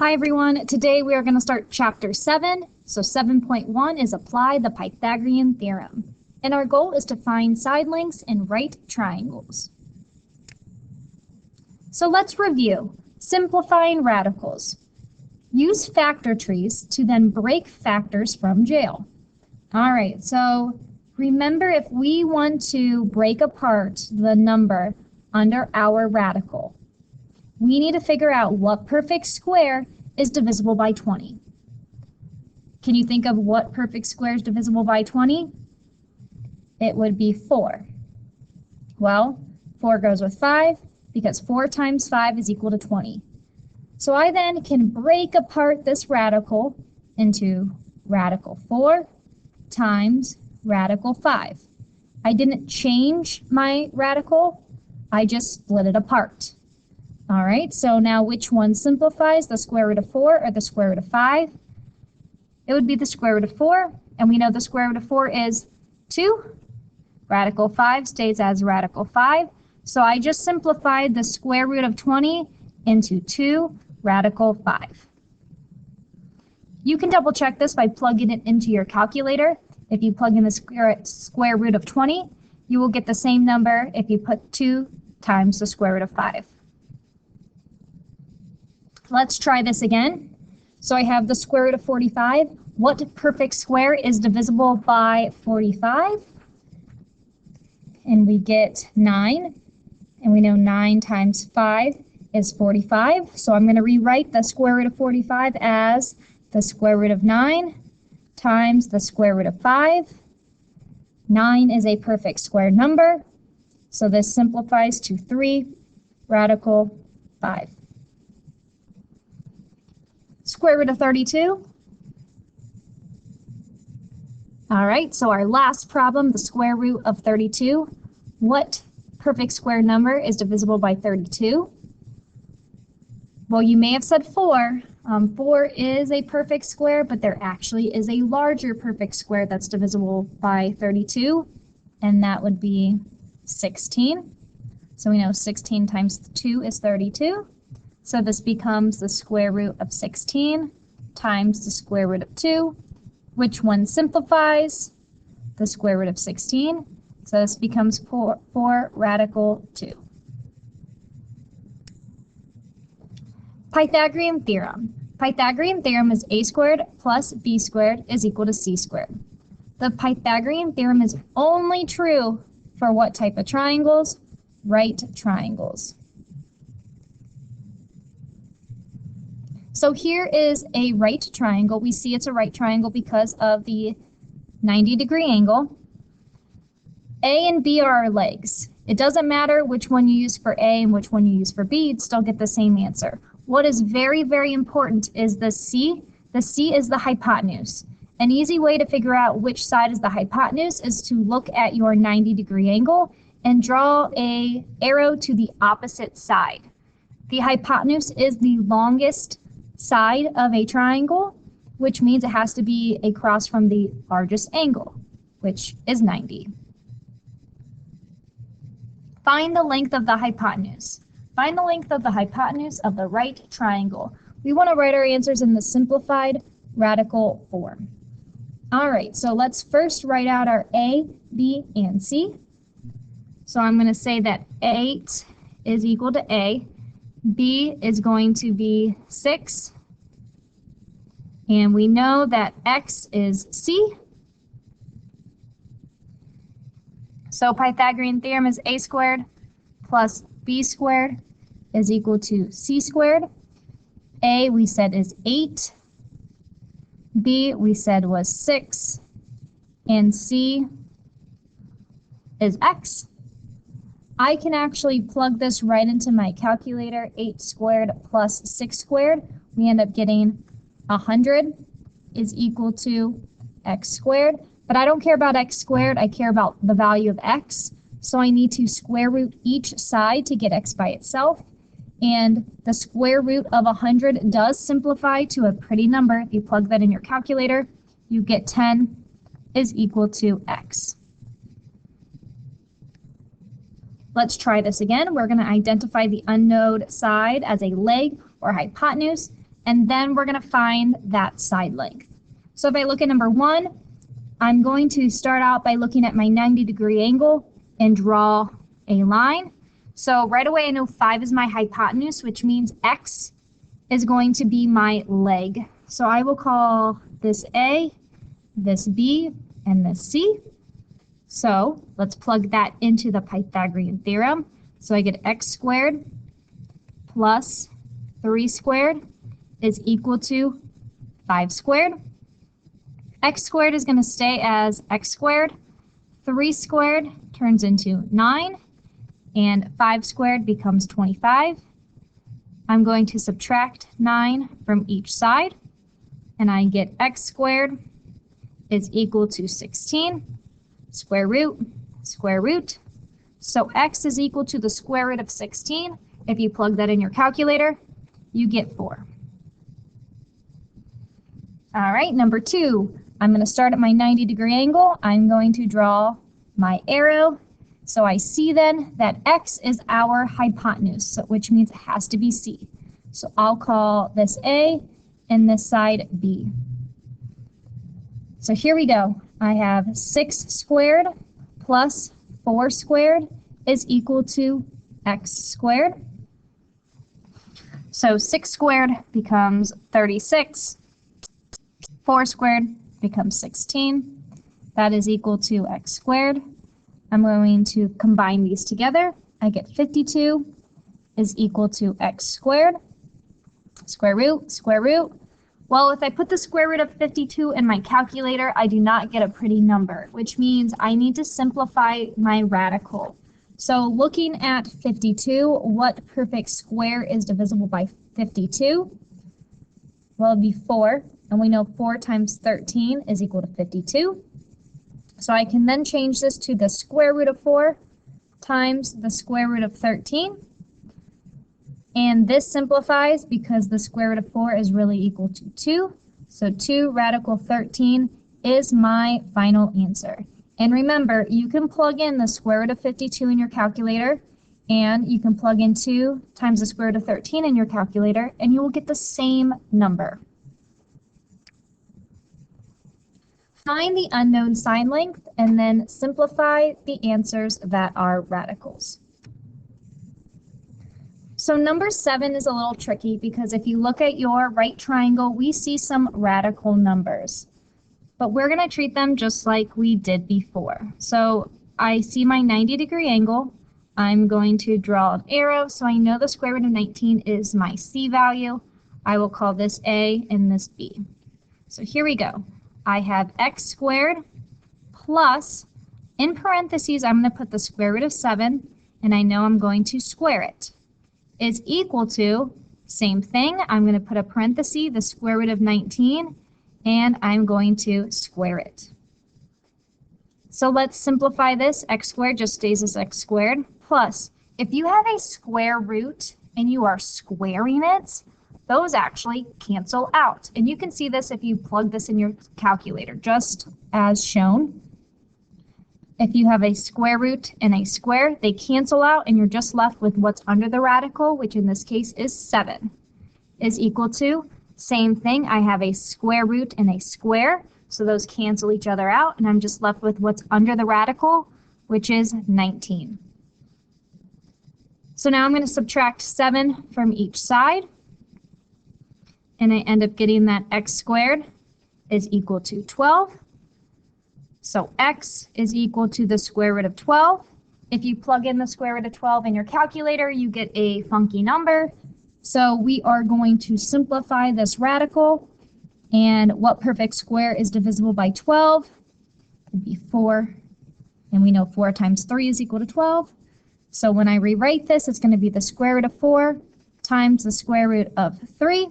Hi everyone, today we are going to start chapter 7. So 7.1 is apply the Pythagorean theorem. And our goal is to find side lengths in right triangles. So let's review. Simplifying radicals. Use factor trees to then break factors from jail. All right, so remember, if we want to break apart the number under our radical, we need to figure out what perfect square is divisible by 20. Can you think of what perfect square is divisible by 20? It would be 4. Well, 4 goes with 5 because 4 times 5 is equal to 20. So I then can break apart this radical into radical 4 times radical 5. I didn't change my radical, I just split it apart. All right, so now which one simplifies, the square root of 4 or the square root of 5? It would be the square root of 4, and we know the square root of 4 is 2. Radical 5 stays as radical 5, so I just simplified the square root of 20 into 2 radical 5. You can double check this by plugging it into your calculator. If you plug in the square root of 20, you will get the same number if you put 2 times the square root of 5. Let's try this again. So I have the square root of 45. What perfect square is divisible by 45? And we get 9. And we know 9 times 5 is 45. So I'm going to rewrite the square root of 45 as the square root of 9 times the square root of 5. 9 is a perfect square number. So this simplifies to 3 radical 5. Square root of 32. All right, so our last problem, the square root of 32. What perfect square number is divisible by 32? Well, you may have said 4. 4 is a perfect square, but there actually is a larger perfect square that's divisible by 32, and that would be 16. So we know 16 times 2 is 32. So this becomes the square root of 16 times the square root of 2. Which one simplifies? The square root of 16. So this becomes 4 radical 2. Pythagorean theorem. Pythagorean theorem is a squared plus b squared is equal to c squared. The Pythagorean theorem is only true for what type of triangles? Right triangles. So here is a right triangle. We see it's a right triangle because of the 90-degree angle. A and B are our legs. It doesn't matter which one you use for A and which one you use for B, you'd still get the same answer. What is very, very important is the C. The C is the hypotenuse. An easy way to figure out which side is the hypotenuse is to look at your 90-degree angle and draw an arrow to the opposite side. The hypotenuse is the longest side of a triangle, which means it has to be across from the largest angle, which is 90. Find the length of the hypotenuse. Find the length of the hypotenuse of the right triangle. We want to write our answers in the simplified radical form. All right, so let's first write out our A, B, and C. So I'm going to say that 8 is equal to A. B is going to be 6, and we know that X is C. So Pythagorean theorem is a squared plus b squared is equal to c squared. A we said is 8, B we said was 6, and C is X. I can actually plug this right into my calculator. 8 squared plus 6 squared. We end up getting 100 is equal to x squared. But I don't care about x squared. I care about the value of x. So I need to square root each side to get x by itself. And the square root of 100 does simplify to a pretty number. If you plug that in your calculator, you get 10 is equal to x. Let's try this again. We're going to identify the unknown side as a leg or hypotenuse, and then we're going to find that side length. So if I look at number 1, I'm going to start out by looking at my 90-degree angle and draw a line. So right away I know 5 is my hypotenuse, which means x is going to be my leg. So I will call this A, this B, and this C. So let's plug that into the Pythagorean theorem. So I get x squared plus 3 squared is equal to 5 squared. X squared is going to stay as x squared. 3 squared turns into 9, and 5 squared becomes 25. I'm going to subtract 9 from each side, and I get x squared is equal to 16. Square root. So x is equal to the square root of 16. If you plug that in your calculator, you get 4. All right, number 2. I'm going to start at my 90-degree angle. I'm going to draw my arrow. So I see then that x is our hypotenuse, so, which means it has to be C. So I'll call this A and this side B. So here we go. I have 6 squared plus 4 squared is equal to x squared. So 6 squared becomes 36. 4 squared becomes 16. That is equal to x squared. I'm going to combine these together. I get 52 is equal to x squared. Square root. Well, if I put the square root of 52 in my calculator, I do not get a pretty number, which means I need to simplify my radical. So looking at 52, what perfect square is divisible by 52? Well, it'd be 4, and we know 4 times 13 is equal to 52. So I can then change this to the square root of 4 times the square root of 13. And this simplifies because the square root of 4 is really equal to 2. So 2 radical 13 is my final answer. And remember, you can plug in the square root of 52 in your calculator, and you can plug in 2 times the square root of 13 in your calculator, and you will get the same number. Find the unknown side length and then simplify the answers that are radicals. So number 7 is a little tricky because if you look at your right triangle, we see some radical numbers. But we're going to treat them just like we did before. So I see my 90-degree angle. I'm going to draw an arrow so I know the square root of 19 is my C value. I will call this A and this B. So here we go. I have x squared plus, in parentheses, I'm going to put the square root of 7, and I know I'm going to square it, is equal to, same thing, I'm going to put a parenthesis, the square root of 19, and I'm going to square it. So let's simplify this. X squared just stays as x squared, plus, if you have a square root and you are squaring it, those actually cancel out. And you can see this if you plug this in your calculator, just as shown. If you have a square root and a square, they cancel out and you're just left with what's under the radical, which in this case is 7, is equal to, same thing, I have a square root and a square, so those cancel each other out, and I'm just left with what's under the radical, which is 19. So now I'm going to subtract 7 from each side, and I end up getting that x squared is equal to 12. So x is equal to the square root of 12. If you plug in the square root of 12 in your calculator, you get a funky number. So we are going to simplify this radical. And what perfect square is divisible by 12? It would be 4. And we know 4 times 3 is equal to 12. So when I rewrite this, it's going to be the square root of 4 times the square root of 3.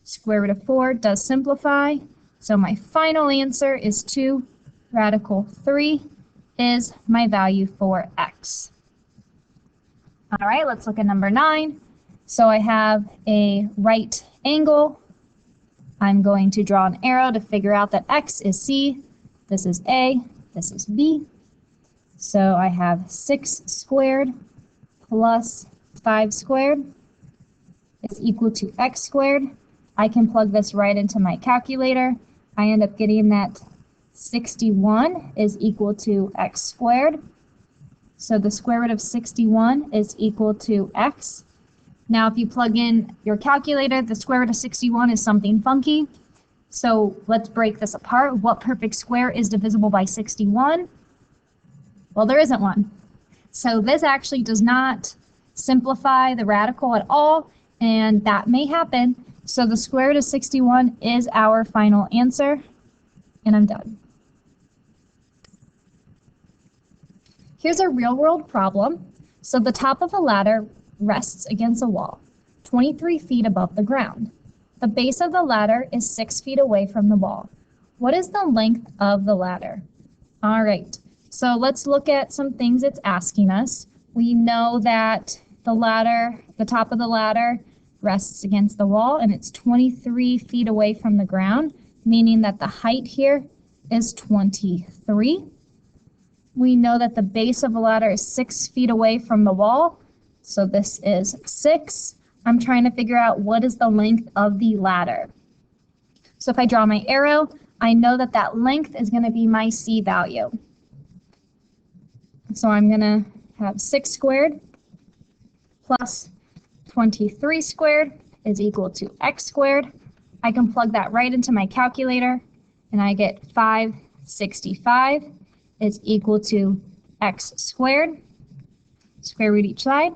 Square root of 4 does simplify. So my final answer is 2. Radical 3 is my value for x. All right, let's look at number 9. So I have a right angle. I'm going to draw an arrow to figure out that x is C, this is A, this is B. So I have 6 squared plus 5 squared is equal to x squared. I can plug this right into my calculator. I end up getting that 61 is equal to x squared. So the square root of 61 is equal to x. Now if you plug in your calculator, the square root of 61 is something funky. So let's break this apart. What perfect square is divisible by 61? Well, there isn't one. So this actually does not simplify the radical at all, and that may happen. So the square root of 61 is our final answer, and I'm done. Here's a real-world problem. So the top of a ladder rests against a wall, 23 feet above the ground. The base of the ladder is 6 feet away from the wall. What is the length of the ladder? All right, so let's look at some things it's asking us. We know that the top of the ladder rests against the wall, and it's 23 feet away from the ground, meaning that the height here is 23. We know that the base of the ladder is 6 feet away from the wall, so this is 6. I'm trying to figure out what is the length of the ladder. So if I draw my arrow, I know that that length is going to be my C value. So I'm going to have 6 squared plus 23 squared is equal to x squared. I can plug that right into my calculator, and I get 565 is equal to x squared, square root each side.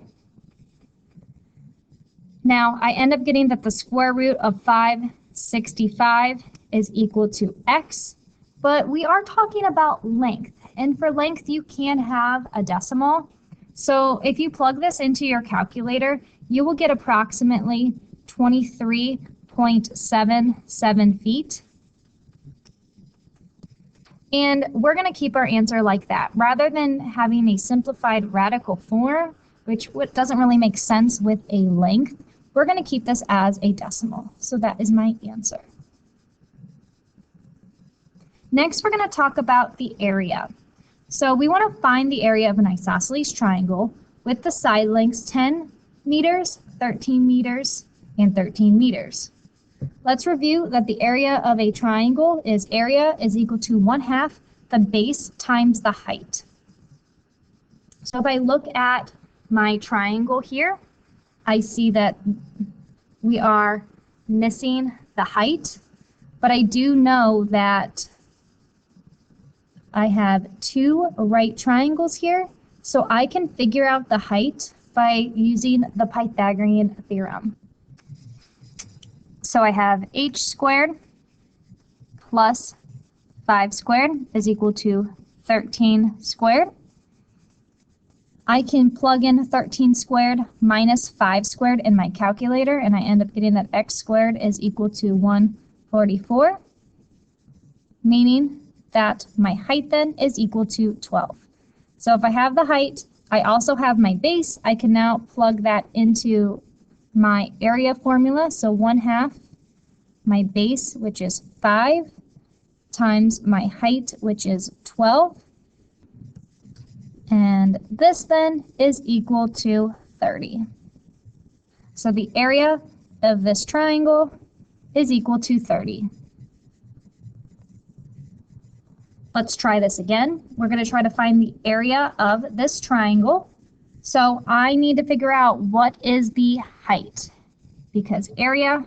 Now I end up getting that the square root of 565 is equal to x, but we are talking about length, and for length you can have a decimal. So if you plug this into your calculator, you will get approximately 23.77 feet. And we're going to keep our answer like that. Rather than having a simplified radical form, which doesn't really make sense with a length, we're going to keep this as a decimal. So that is my answer. Next, we're going to talk about the area. So we want to find the area of an isosceles triangle with the side lengths 10 meters, 13 meters, and 13 meters. Let's review that the area of a triangle is area is equal to 1/2 the base times the height. So if I look at my triangle here, I see that we are missing the height, but I do know that I have 2 right triangles here, so I can figure out the height by using the Pythagorean theorem. So I have h squared plus 5 squared is equal to 13 squared. I can plug in 13 squared minus 5 squared in my calculator, and I end up getting that x squared is equal to 144, meaning that my height then is equal to 12. So if I have the height, I also have my base. I can now plug that into my area formula. So 1/2 my base, which is 5, times my height, which is 12. And this then is equal to 30. So the area of this triangle is equal to 30. Let's try this again. We're going to try to find the area of this triangle. So I need to figure out what is the height, because area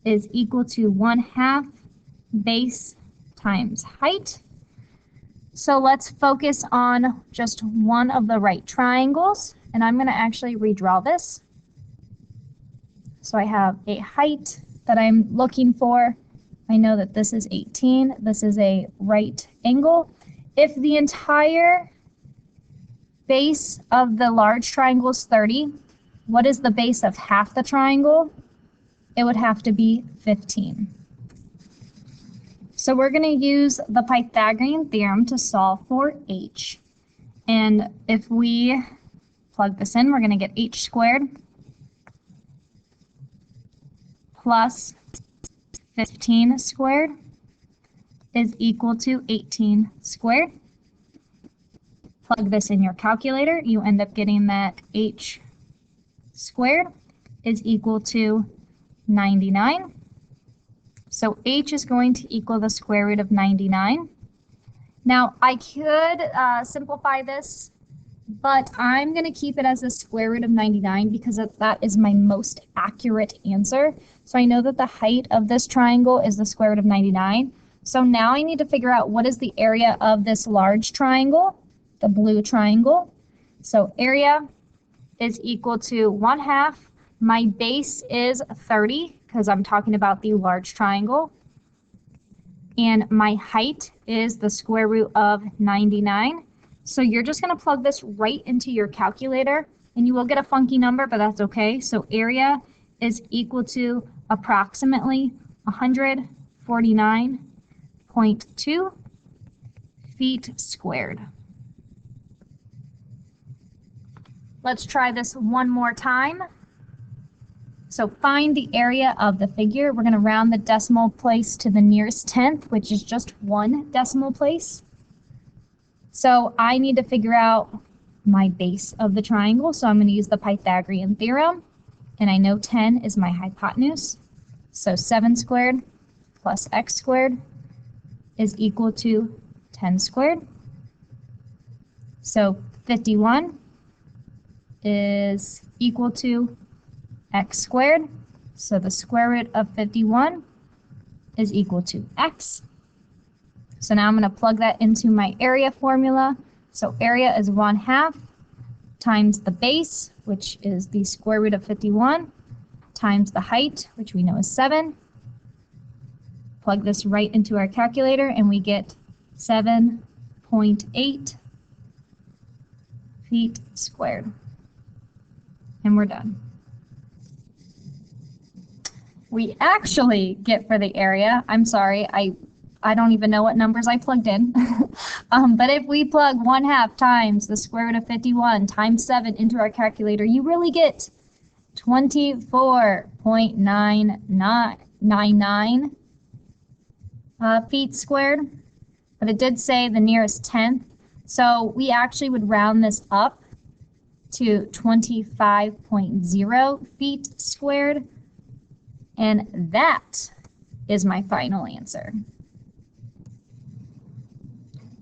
is equal to 1/2 base times height. So let's focus on just one of the right triangles, and I'm going to actually redraw this. So I have a height that I'm looking for. I know that this is 18. This is a right angle. If the entire base of the large triangle is 30, what is the base of half the triangle? It would have to be 15. So we're going to use the Pythagorean theorem to solve for h. And if we plug this in, we're going to get h squared plus 15 squared is equal to 18 squared. Plug this in your calculator, you end up getting that h squared is equal to 99. So h is going to equal the square root of 99. Now, I could simplify this, but I'm going to keep it as the square root of 99 because that is my most accurate answer. So I know that the height of this triangle is the square root of 99. So now I need to figure out what is the area of this large triangle, the blue triangle. So area is equal to 1/2. My base is 30 because I'm talking about the large triangle. And my height is the square root of 99. So you're just going to plug this right into your calculator, and you will get a funky number, but that's okay. So area is equal to approximately 149.2 feet squared. Let's try this one more time. So find the area of the figure. We're going to round the decimal place to the nearest tenth, which is just 1 decimal place. So I need to figure out my base of the triangle. So I'm going to use the Pythagorean theorem. And I know 10 is my hypotenuse. So 7 squared plus x squared is equal to 10 squared. So 51 is equal to x squared. So the square root of 51 is equal to x. So now I'm going to plug that into my area formula. So area is 1/2 times the base, which is the square root of 51, times the height, which we know is 7. Plug this right into our calculator, and we get 7.8 feet squared. And we're done. We actually get for the area, I'm sorry, I don't even know what numbers I plugged in. But if we plug 1/2 times the square root of 51 times 7 into our calculator, you really get 24.9999 feet squared. But it did say the nearest tenth. So we actually would round this up to 25.0 feet squared. And that is my final answer.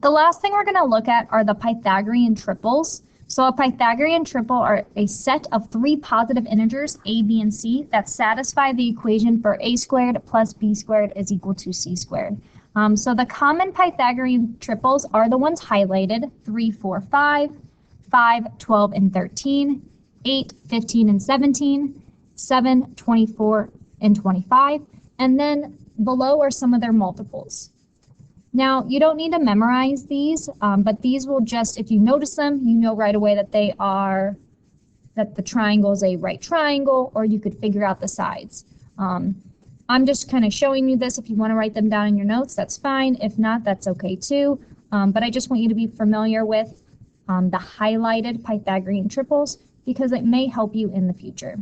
The last thing we're going to look at are the Pythagorean triples. So a Pythagorean triple are a set of 3 positive integers, a, b, and c, that satisfy the equation for a squared plus b squared is equal to c squared. So the common Pythagorean triples are the ones highlighted: 3, 4, 5, 5, 12, and 13, 8, 15, and 17, 7, 24, and 25, and then below are some of their multiples. Now, you don't need to memorize these, but these will just, if you notice them, you know right away that that the triangle is a right triangle, or you could figure out the sides. I'm just kind of showing you this. If you want to write them down in your notes, that's fine. If not, that's okay too. But I just want you to be familiar with the highlighted Pythagorean triples because it may help you in the future.